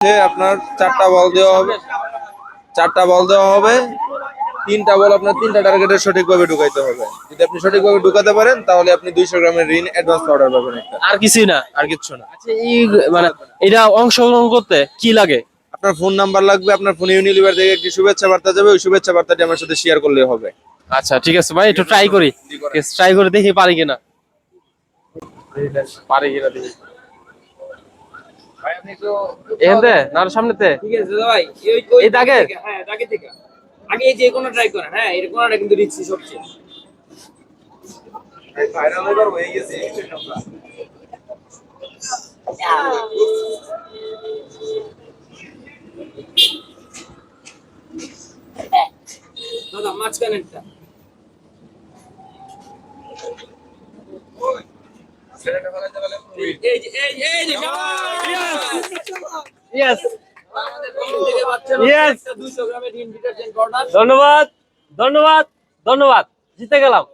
আপনার 4টা বল দেওয়া হবে, 4টা বল দেওয়া হবে, 3টা বল আপনার 3টা টার্গেটে সঠিকভাবে ঢুকাইতে হবে। যদি আপনি সঠিকভাবে ঢুকাতে পারেন তাহলে আপনি 200 গ্রামের ঋণ অ্যাডভান্স অর্ডার পাবেন একটা। আর কিছুই না? আর কিচ্ছু না। আচ্ছা, এই মানে এটা অংশগ্রহণ করতে কি লাগে? আপনার ফোন নাম্বার লাগবে, আপনার ফোনে ইউনিলিভার থেকে একটি শুভেচ্ছা বার্তা যাবে, ওই শুভেচ্ছা বার্তাটি আমার সাথে শেয়ার করলে হবে। আচ্ছা ঠিক আছে ভাই, একটু ট্রাই করি, ট্রাই করে দেখি পারি কিনা, পারি কিনা দেখি। ভাই আপনি তো এখানতে না আরো সামনেতে? ঠিক আছে দাদা ভাই, এই দাগে? হ্যাঁ দাগে থেকে আগে এই যে কোনো ট্রাই করেন। হ্যাঁ এর কোনটা কিন্তু রিস্কি সবচেয়ে। ফাইনাল এবার হয়ে গেছে। দাদা মাঝখানেরটা এই যে ইয়েস, আমাদের পক্ষ থেকে বাচ্চা Yes! 200 গ্রামের ঋণ ডিটারজেন্ট পাউডার। ধন্যবাদ, ধন্যবাদ, ধন্যবাদ, জিতে গেলাম।